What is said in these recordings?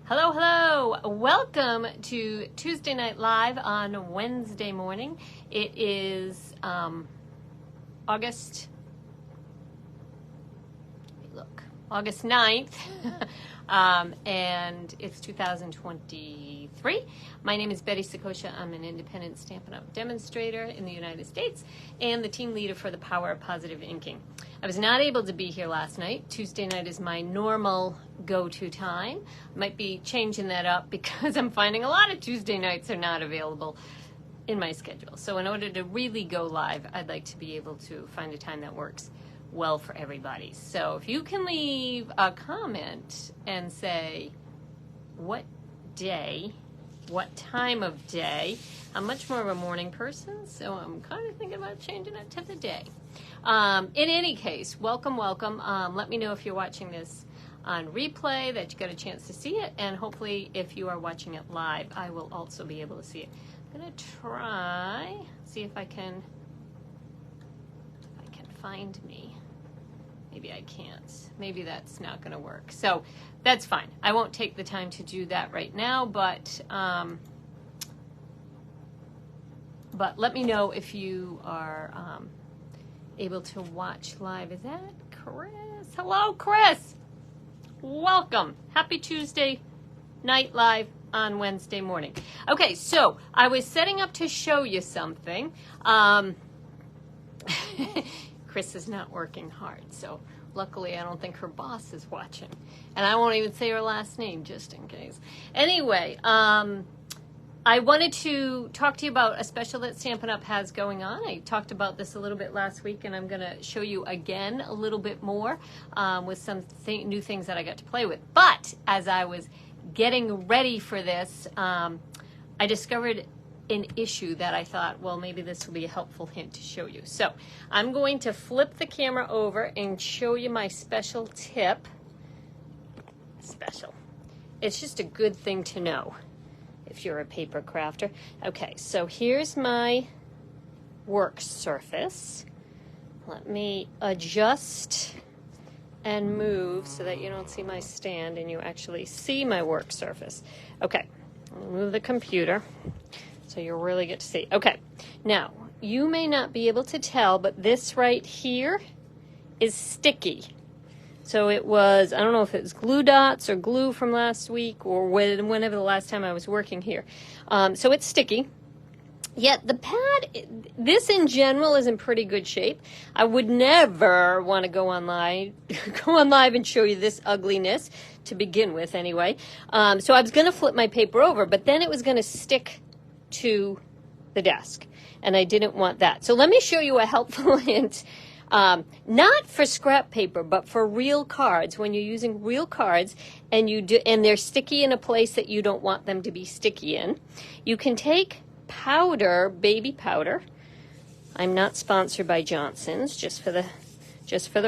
Hello, hello. Welcome to Tuesday Night Live on Wednesday morning. It is August 9th, and it's 2023. My name is Betty Sakosha. I'm an independent Stampin' Up! Demonstrator in the United States and the team leader for the Power of Positive Inking. I was not able to be here last night. Tuesday night is my normal go-to time. I might be changing that up because I'm finding a lot of Tuesday nights are not available in my schedule. So in order to really go live, I'd like to be able to find a time that works well for everybody. So if you can leave a comment and say what day, what time of day. I'm much more of a morning person, so I'm kind of thinking about changing it to the day. In any case, welcome. Let me know if you're watching this on replay, that you got a chance to see it, and hopefully if you are watching it live, I will also be able to see it. I'm going to try, see if I can find me. Maybe I can't. Maybe that's not going to work. So that's fine. I won't take the time to do that right now, but let me know if you are able to watch live. Is that Chris? Hello, Chris. Welcome. Happy Tuesday night live on Wednesday morning. Okay, so I was setting up to show you something. Chris is not working hard, so luckily I don't think her boss is watching. And I won't even say her last name just in case. Anyway, I wanted to talk to you about a special that Stampin' Up! Has going on. I talked about this a little bit last week, and I'm going to show you again a little bit more with some new things that I got to play with. But as I was getting ready for this, I discovered an issue that I thought, well, maybe this will be a helpful hint to show you. So I'm going to flip the camera over and show you my special tip. Special. It's just a good thing to know if you're a paper crafter. Okay, so here's my work surface. Let me adjust and move so that you don't see my stand and you actually see my work surface. Okay, I'll move the computer so you'll really get to see. Okay, now you may not be able to tell, but this right here is sticky. So it was, I don't know if it was glue dots or glue from last week or whenever the last time I was working here. So it's sticky. Yet the pad, this in general is in pretty good shape. I would never want to go on live and show you this ugliness to begin with anyway. So I was going to flip my paper over, but then it was going to stick to the desk, and I didn't want that. So let me show you a helpful hint. Not for scrap paper, but for real cards. When you're using real cards and they're sticky in a place that you don't want them to be sticky in, you can take powder, baby powder. I'm not sponsored by Johnson's, just for the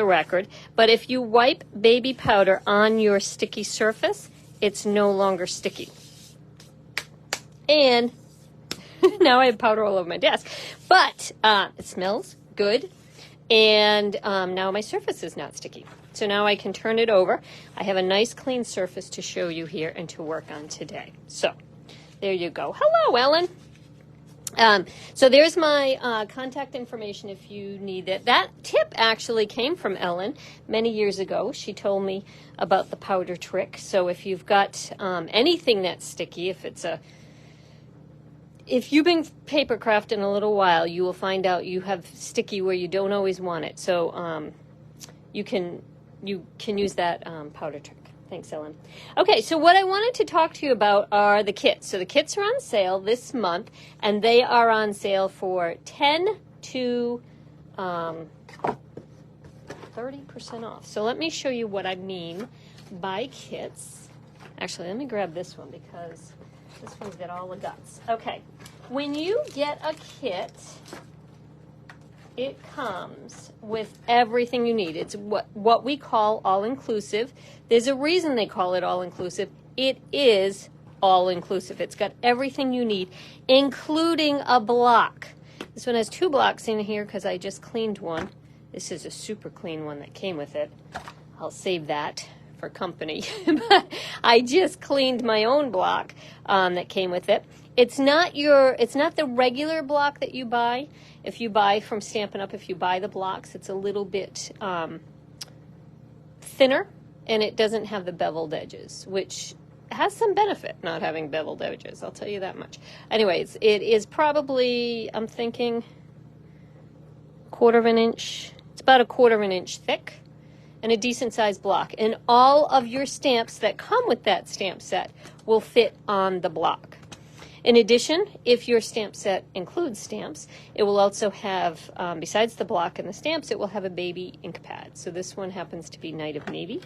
record. But if you wipe baby powder on your sticky surface, it's no longer sticky. And now I have powder all over my desk, but it smells good. And now my surface is not sticky. So now I can turn it over. I have a nice clean surface to show you here and to work on today. So there you go. Hello, Ellen. So there's my contact information if you need it. That tip actually came from Ellen many years ago. She told me about the powder trick. So if you've got anything that's sticky, if you've been paper crafting a little while, you will find out you have sticky where you don't always want it. So you can use that powder trick. Thanks, Ellen. Okay, so what I wanted to talk to you about are the kits. So the kits are on sale this month, and they are on sale for 10 to 30% off. So let me show you what I mean by kits. Actually, let me grab this one because this one's got all the guts. Okay, when you get a kit, it comes with everything you need. It's what we call all-inclusive. There's a reason they call it all-inclusive. It is all-inclusive. It's got everything you need, including a block. This one has 2 blocks in here because I just cleaned one. This is a super clean one that came with it. I'll save that for company. But I just cleaned my own block that came with it. It's not the regular block that you buy. If you buy from Stampin' Up, if you buy the blocks, it's a little bit thinner, and it doesn't have the beveled edges, which has some benefit not having beveled edges, I'll tell you that much. Anyways, it is probably, I'm thinking, 1/4 of an inch. It's about 1/4 of an inch thick and a decent sized block. And all of your stamps that come with that stamp set will fit on the block. In addition, if your stamp set includes stamps, it will also have, besides the block and the stamps, it will have a baby ink pad. So this one happens to be Night of Navy.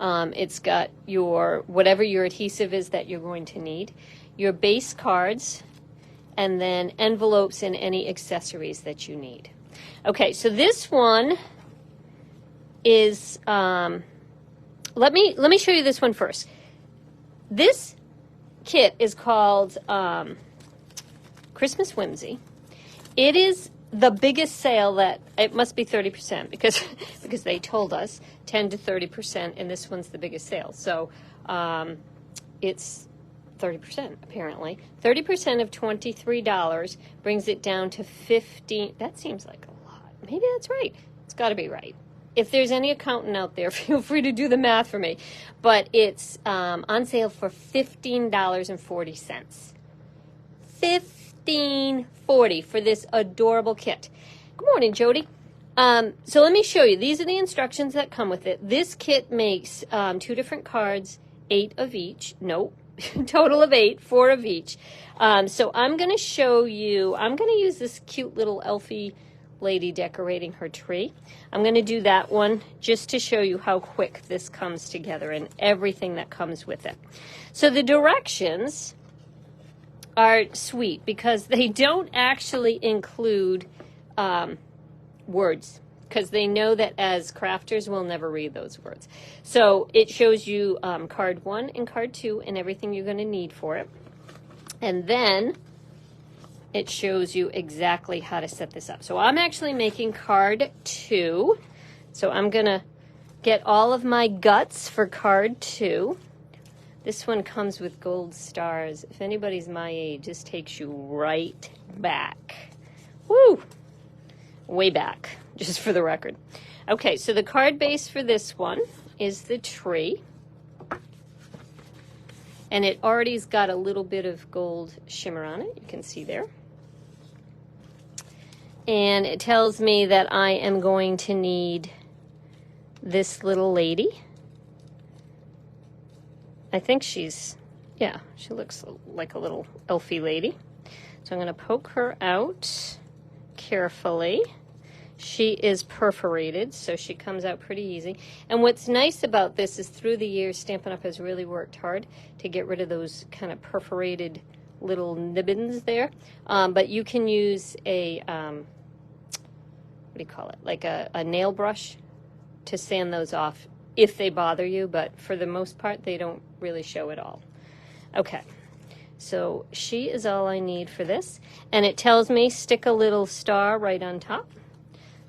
It's got whatever your adhesive is that you're going to need, your base cards, and then envelopes and any accessories that you need. Okay, so this one is, let me show you this one first. This kit is called Christmas Whimsy. It is the biggest sale that, it must be 30% because they told us 10 to 30%, and this one's the biggest sale. So it's 30% apparently. 30% of $23 brings it down to $15. That seems like a lot. Maybe that's right. It's got to be right. If there's any accountant out there, feel free to do the math for me. But it's on sale for $15.40. $15.40 for this adorable kit. Good morning, Jody. So let me show you. These are the instructions that come with it. This kit makes 2 different cards, 8 of each. Nope. Total of 8, 4 of each. So I'm going to show you, I'm going to use this cute little elfie lady decorating her tree. I'm going to do that one just to show you how quick this comes together and everything that comes with it. So the directions are sweet because they don't actually include words, because they know that as crafters we'll never read those words. So it shows you card 1 and card 2 and everything you're going to need for it. And then it shows you exactly how to set this up. So I'm actually making card 2. So I'm going to get all of my guts for card 2. This one comes with gold stars. If anybody's my age, this takes you right back. Woo! Way back, just for the record. Okay, so the card base for this one is the tree. And it already's got a little bit of gold shimmer on it. You can see there. And it tells me that I am going to need this little lady. I think she's, yeah, she looks like a little elfie lady. So I'm going to poke her out carefully. She is perforated, so she comes out pretty easy. And what's nice about this is through the years, Stampin' Up! Has really worked hard to get rid of those kind of perforated little nibbins there. But you can use a, what do you call it, like a nail brush to sand those off if they bother you, but for the most part, they don't really show at all. Okay. So she is all I need for this. And it tells me stick a little star right on top.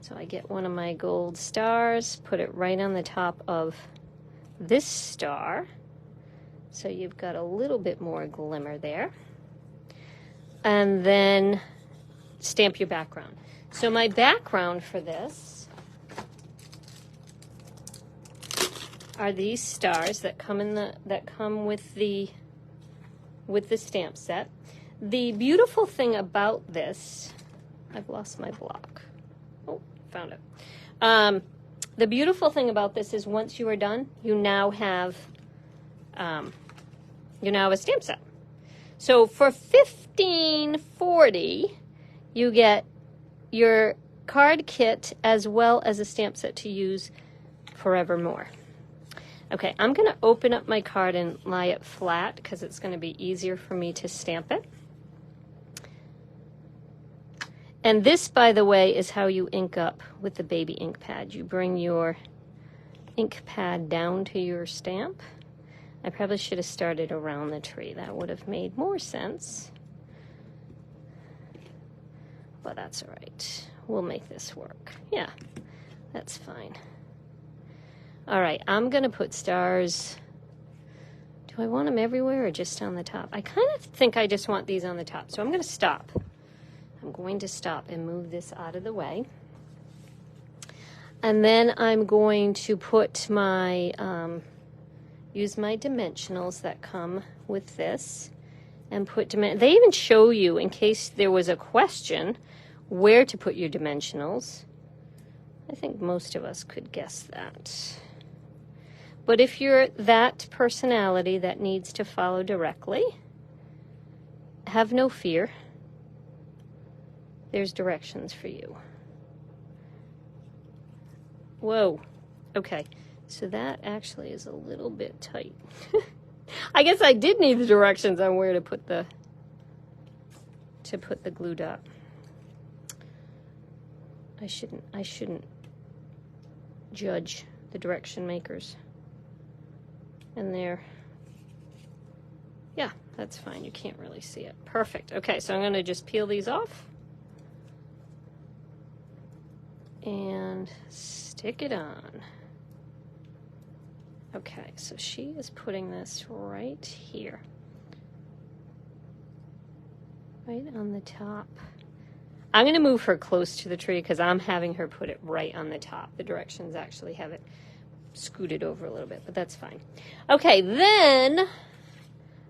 So I get one of my gold stars, put it right on the top of this star. So you've got a little bit more glimmer there. And then stamp your background. So my background for this are these stars that come with the stamp set. The beautiful thing about this, I've lost my block. Oh, found it. The beautiful thing about this is once you are done, you now have a stamp set. So for $15.40, you get your card kit as well as a stamp set to use forevermore. Okay, I'm going to open up my card and lie it flat because it's going to be easier for me to stamp it. And this, by the way, is how you ink up with the baby ink pad. You bring your ink pad down to your stamp. I probably should have started around the tree. That would have made more sense. But that's all right. We'll make this work. Yeah, that's fine. All right, I'm going to put stars. Do I want them everywhere or just on the top? I kind of think I just want these on the top, so I'm going to stop. I'm going to stop and move this out of the way. And then I'm going to put my, use my dimensionals that come with this and put, they even show you, in case there was a question, where to put your dimensionals. I think most of us could guess that. But if you're that personality that needs to follow directly, have no fear. There's directions for you. Whoa. Okay. So that actually is a little bit tight. I guess I did need the directions on where to put the glue dot. I shouldn't judge the direction makers. And there. Yeah, that's fine. You can't really see it. Perfect. Okay, so I'm going to just peel these off and stick it on. Okay, so she is putting this right here. Right on the top. I'm going to move her close to the tree because I'm having her put it right on the top. The directions actually have it scooted over a little bit, but that's fine. Okay, then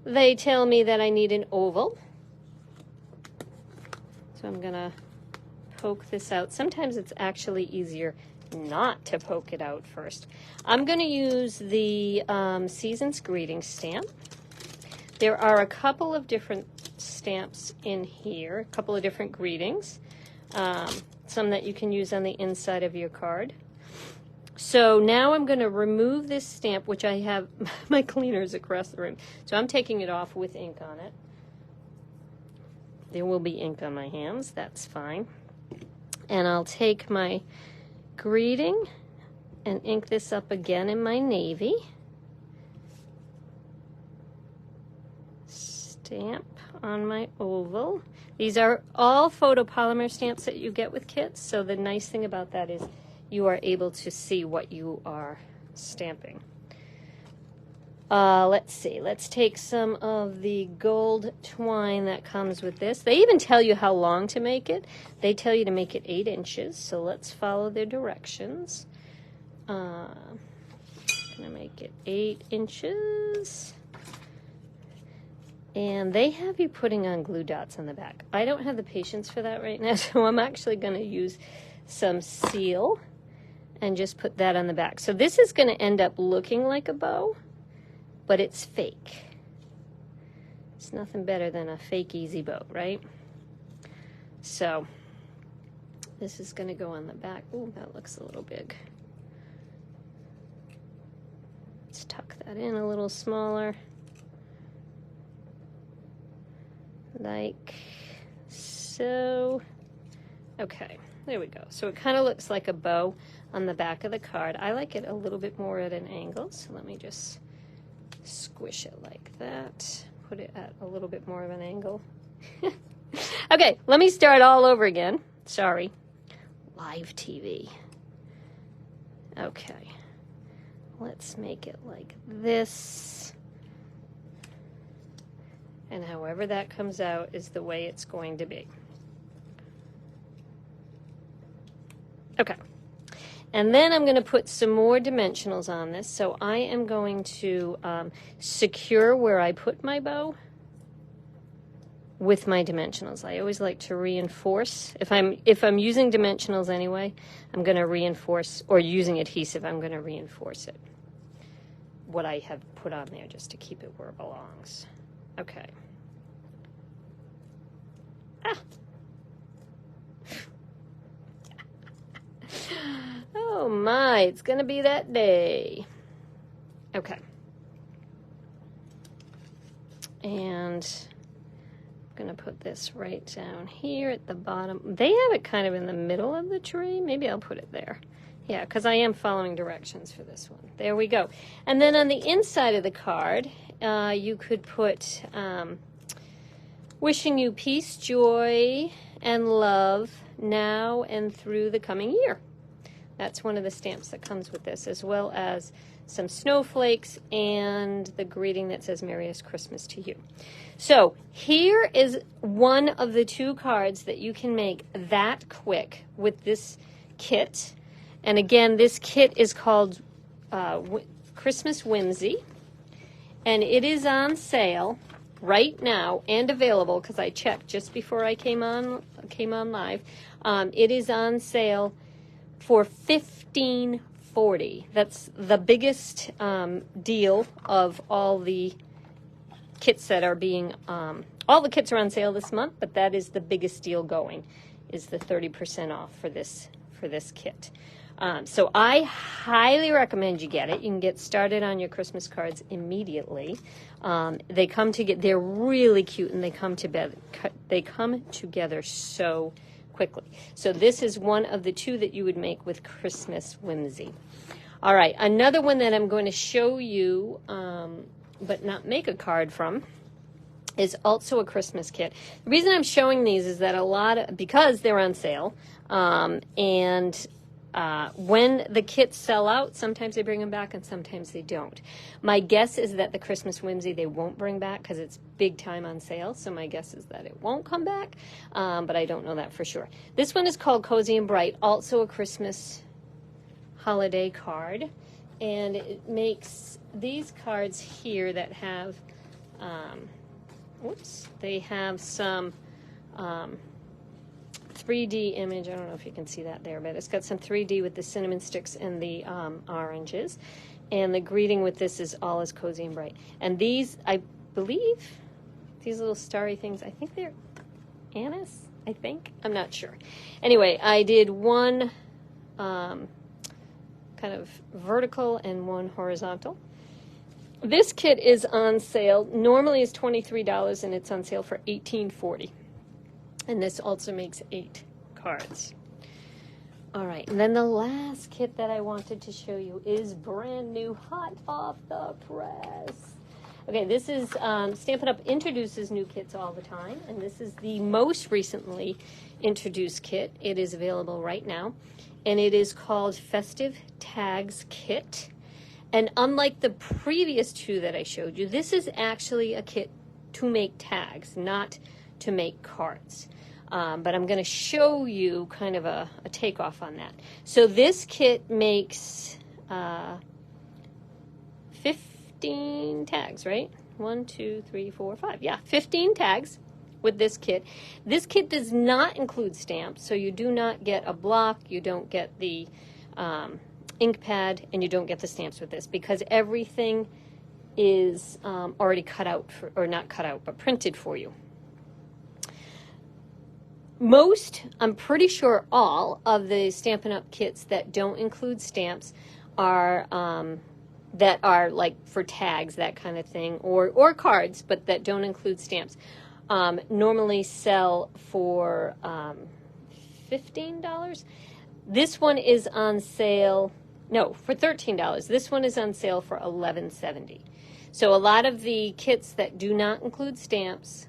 they tell me that I need an oval. So I'm going to poke this out. Sometimes it's actually easier not to poke it out first. I'm going to use the Season's Greeting stamp. There are a couple of different stamps in here, a couple of different greetings, some that you can use on the inside of your card. So now I'm going to remove this stamp, which I have my cleaners across the room. So I'm taking it off with ink on it. There will be ink on my hands, that's fine. And I'll take my greeting and ink this up again in my navy. Stamp on my oval. These are all photopolymer stamps that you get with kits, so the nice thing about that is you are able to see what you are stamping. Let's see, let's take some of the gold twine that comes with this. They even tell you how long to make it. They tell you to make it 8 inches, so let's follow their directions. I'm gonna make it 8 inches. And they have you putting on glue dots on the back. I don't have the patience for that right now, so I'm actually gonna use some seal and just put that on the back. So this is gonna end up looking like a bow, but it's fake. It's nothing better than a fake easy bow, right? So this is gonna go on the back. Ooh, that looks a little big. Let's tuck that in a little smaller. Like so. Okay, there we go. So it kind of looks like a bow on the back of the card. I like it a little bit more at an angle, so let me just squish it like that. Put it at a little bit more of an angle. Okay, let me start all over again. Sorry. Live TV. Okay. Let's make it like this. And however that comes out is the way it's going to be. Okay. And then I'm going to put some more dimensionals on this. So I am going to secure where I put my bow with my dimensionals. I always like to reinforce. If I'm using dimensionals anyway, I'm going to reinforce, or using adhesive, I'm going to reinforce it. What I have put on there just to keep it where it belongs. Okay. Ah. Oh my, it's gonna be that day. Okay. And I'm gonna put this right down here at the bottom. They have it kind of in the middle of the tree. Maybe I'll put it there. Yeah, because I am following directions for this one. There we go. And then on the inside of the card, you could put wishing you peace, joy, and love now and through the coming year. That's one of the stamps that comes with this, as well as some snowflakes and the greeting that says Merriest Christmas to you. So here is one of the 2 cards that you can make that quick with this kit. And again, this kit is called Christmas Whimsy, and it is on sale right now and available, because I checked just before I came on live. It is on sale for $15.40. That's the biggest deal of all the kits that are being, all the kits are on sale this month, but that is the biggest deal going, is the 30% off for this kit. So I highly recommend you get it. You can get started on your Christmas cards immediately. They come together, they're really cute, and they come together so quickly. So this is one of the 2 that you would make with Christmas Whimsy. All right, another one that I'm going to show you, but not make a card from, is also a Christmas kit. The reason I'm showing these is that because they're on sale, and when the kits sell out, sometimes they bring them back and sometimes they don't. My guess is that the Christmas Whimsy they won't bring back because it's big time on sale. So my guess is that it won't come back, but I don't know that for sure. This one is called Cozy and Bright, also a Christmas holiday card. And it makes these cards here that have, they have some 3D image. I don't know if you can see that there, but it's got some 3D with the cinnamon sticks and the oranges. And the greeting with this is all is cozy and bright. And these, I believe, these little starry things, I think they're anise, I think. I'm not sure. Anyway, I did one kind of vertical and one horizontal. This kit is on sale. Normally it's $23 and it's on sale for $18.40. And this also makes 8 cards. All right, and then the last kit that I wanted to show you is brand new, hot off the press. Okay, this is Stampin' Up! Introduces new kits all the time, and this is the most recently introduced kit. It is available right now, and it is called Festive Tags Kit. And unlike the previous 2 that I showed you, this is actually a kit to make tags, not to make cards. But I'm going to show you kind of a takeoff on that. So this kit makes 15 tags, right? 1, 2, 3, 4, 5. Yeah, 15 tags with this kit. This kit does not include stamps, so you do not get a block, you don't get the ink pad, and you don't get the stamps with this, because everything is already cut out, or not cut out, but printed for you. Most, I'm pretty sure all of the Stampin' Up! Kits that don't include stamps are that are like for tags, that kind of thing, or cards, but that don't include stamps, normally sell for $15. This one is on sale, no, for $13. This one is on sale for $11.70. So a lot of the kits that do not include stamps,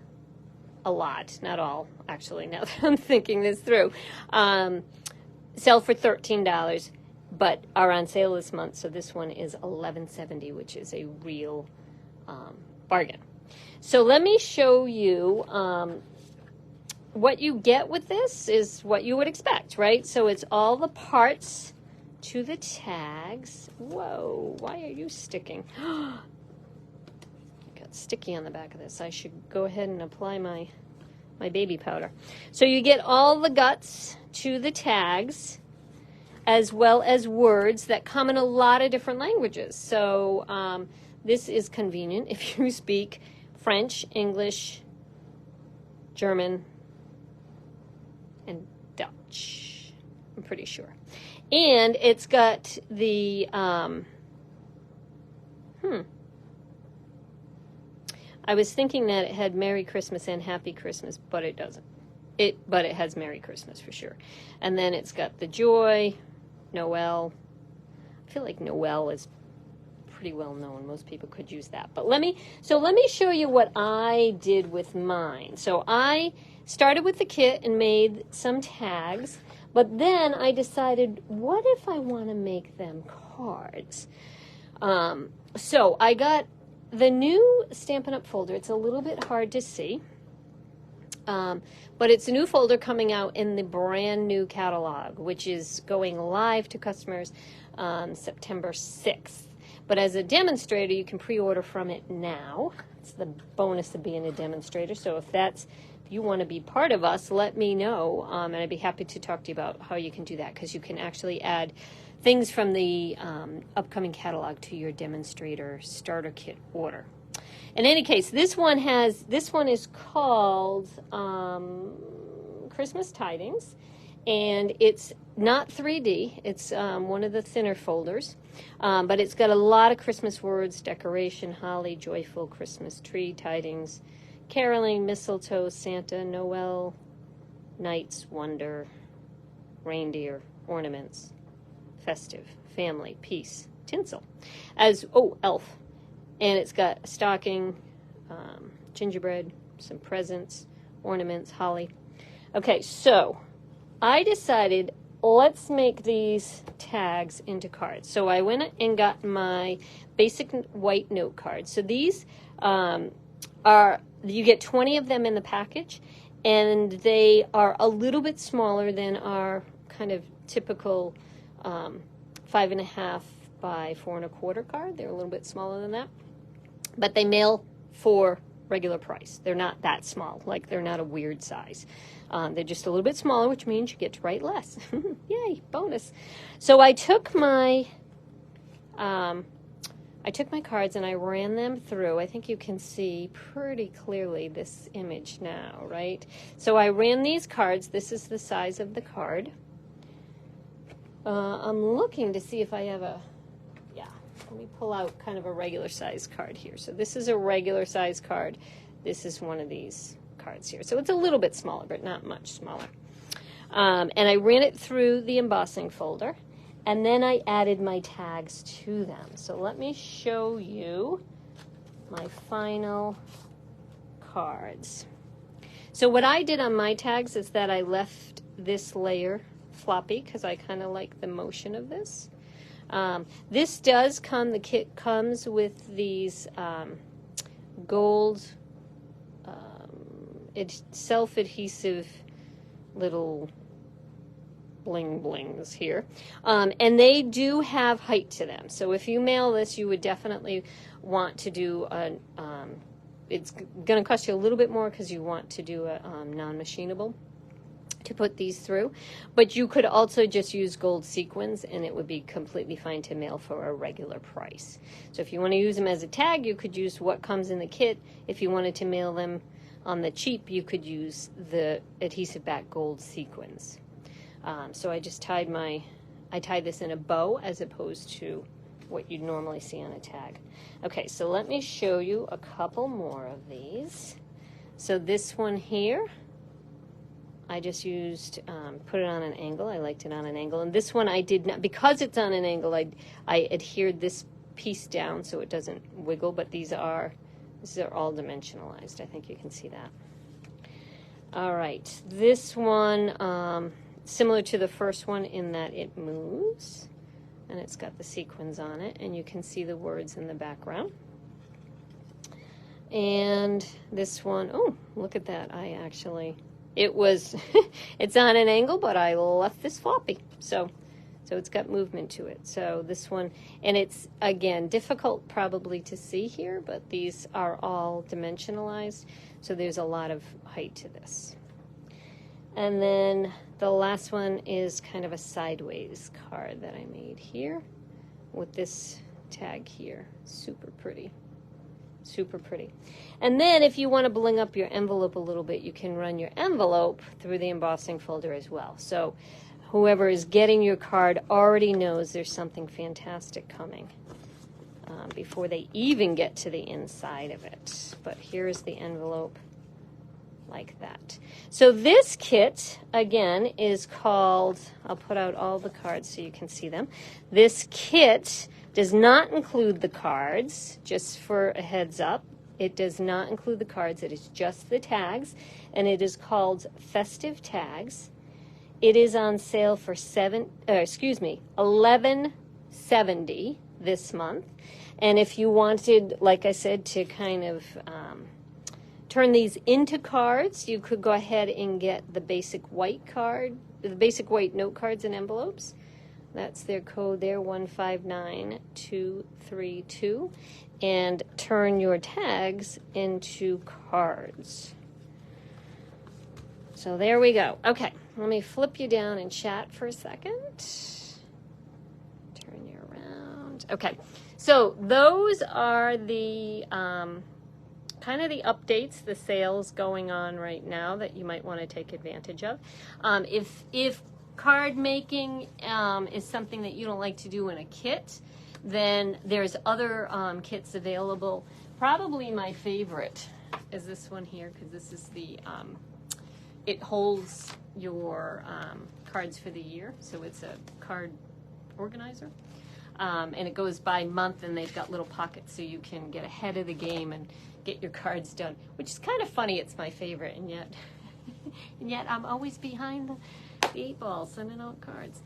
a lot, not all, actually, now that I'm thinking this through, sell for $13, but are on sale this month. So this one is $11.70, which is a real bargain. So let me show you what you get with this is what you would expect, right? So it's all the parts to the tags. Whoa, why are you sticking? Got sticky on the back of this. I should go ahead and apply my baby powder. So you get all the guts to the tags, as well as words that come in a lot of different languages. So this is convenient if you speak French, English, German, and Dutch, I'm pretty sure. And it's got the, I was thinking that it had Merry Christmas and Happy Christmas, but it doesn't. But it has Merry Christmas for sure. And then it's got the Joy, Noel. I feel like Noel is pretty well known. Most people could use that. But let me show you what I did with mine. So I started with the kit and made some tags, But then I decided, what if I want to make them cards? So I got the new Stampin' Up! Folder. It's a little bit hard to see, but it's a new folder coming out in the brand new catalog, which is going live to customers September 6th. But as a demonstrator, you can pre-order from it now. It's the bonus of being a demonstrator. So if you want to be part of us, let me know, and I'd be happy to talk to you about how you can do that, because you can actually add things from the upcoming catalog to your demonstrator starter kit order. In any case, this one is called Christmas Tidings, and it's not 3D. It's one of the thinner folders, but it's got a lot of Christmas words: decoration, holly, joyful, Christmas tree, tidings, caroling, mistletoe, Santa, Noel, knights, wonder, reindeer, ornaments, festive, family, peace, tinsel, elf. And it's got a stocking, gingerbread, some presents, ornaments, holly. Okay, so I decided, let's make these tags into cards. So I went and got my basic white note cards. So these you get 20 of them in the package, and they are a little bit smaller than our kind of typical 5.5 by 4 1/4 card. They're a little bit smaller than that, but they mail for regular price. They're not that small, like they're not a weird size. They're just a little bit smaller, which means you get to write less. Yay, bonus. So I took my cards and I ran them through. I think you can see pretty clearly this image now, right? So I ran these cards. This is the size of the card. I'm looking to see if I have let me pull out kind of a regular size card here. So this is a regular size card. This is one of these cards here. So it's a little bit smaller, but not much smaller. And I ran it through the embossing folder, and then I added my tags to them. So let me show you my final cards. So what I did on my tags is that I left this layer floppy because I kind of like the motion of this. This does come, the kit comes with these gold self-adhesive little bling blings here, and they do have height to them. So if you mail this, you would definitely want to do it's going to cost you a little bit more because you want to do a non-machinable to put these through, but you could also just use gold sequins and it would be completely fine to mail for a regular price. So if you want to use them as a tag, you could use what comes in the kit. If you wanted to mail them on the cheap, you could use the adhesive back gold sequins. So I just tied this in a bow as opposed to what you'd normally see on a tag. Okay, so let me show you a couple more of these. So this one here, I just used, put it on an angle. I liked it on an angle. And this one I did not, because it's on an angle, I adhered this piece down so it doesn't wiggle, but these are all dimensionalized. I think you can see that. All right, this one, similar to the first one in that it moves, and it's got the sequins on it, and you can see the words in the background. And this one, oh, look at that. It's on an angle, but I left this floppy. So it's got movement to it. So this one, and it's, again, difficult probably to see here, but these are all dimensionalized. So there's a lot of height to this. And then the last one is kind of a sideways card that I made here with this tag here. Super pretty. Super pretty. And then if you want to bling up your envelope a little bit, you can run your envelope through the embossing folder as well. So whoever is getting your card already knows there's something fantastic coming before they even get to the inside of it. But here's the envelope like that. So this kit, again, is called, I'll put out all the cards so you can see them. This kit does not include the cards, just for a heads up. It does not include the cards. It is just the tags, and it is called Festive Tags. It is on sale for $11.70 this month. And if you wanted, like I said, to kind of turn these into cards, you could go ahead and get the basic white card, the basic white note cards and envelopes. That's their code there, 159232, and turn your tags into cards. So there we go. Okay, let me flip you down and chat for a second. Turn you around. Okay, so those are the kind of the updates, the sales going on right now that you might want to take advantage of. If card making is something that you don't like to do in a kit, then there's other kits available. Probably my favorite is this one here, because this is the it holds your cards for the year, so it's a card organizer, and it goes by month, and they've got little pockets so you can get ahead of the game and get your cards done, which is kind of funny. It's my favorite, and yet I'm always behind the 8 ball sending out cards.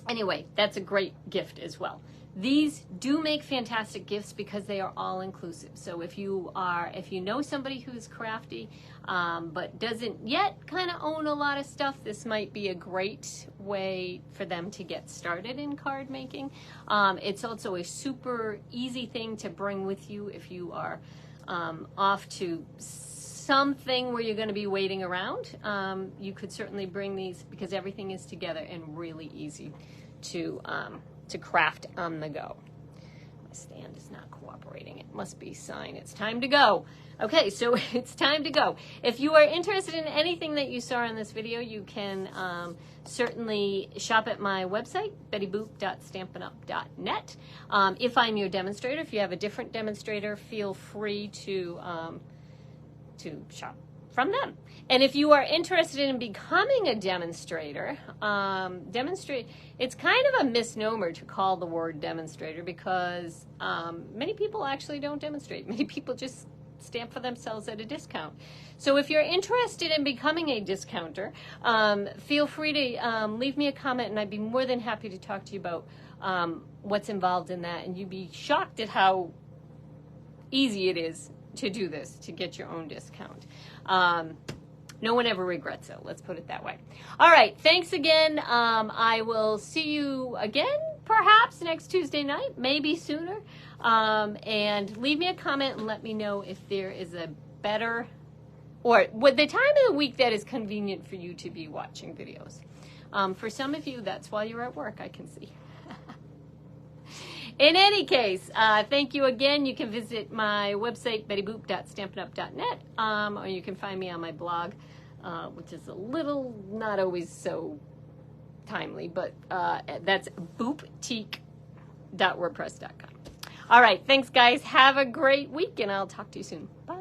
Anyway, that's a great gift as well. These do make fantastic gifts because they are all inclusive. So if you know somebody who's crafty but doesn't yet kind of own a lot of stuff, this might be a great way for them to get started in card making. It's also a super easy thing to bring with you if you are off to something where you're going to be waiting around. You could certainly bring these because everything is together and really easy to craft on the go. My stand is not cooperating. It must be a sign it's time to go. Okay, so it's time to go. If you are interested in anything that you saw in this video, you can certainly shop at my website, bettyboop.stampinup.net. If I'm your demonstrator, if you have a different demonstrator, feel free to shop from them. And if you are interested in becoming a demonstrator, it's kind of a misnomer to call the word demonstrator because many people actually don't demonstrate. Many people just stamp for themselves at a discount. So if you're interested in becoming a discounter, feel free to leave me a comment, and I'd be more than happy to talk to you about what's involved in that. And you'd be shocked at how easy it is to do this, to get your own discount. No one ever regrets it, let's put it that way. All right, thanks again. I will see you again perhaps next Tuesday night, maybe sooner. And leave me a comment and let me know if there is a better, or what the time of the week that is convenient for you to be watching videos. For some of you, that's while you're at work, I can see. In any case, thank you again. You can visit my website, bettyboop.stampinup.net, or you can find me on my blog, which is a little not always so timely, but that's booptique.wordpress.com. All right, thanks, guys. Have a great week, and I'll talk to you soon. Bye.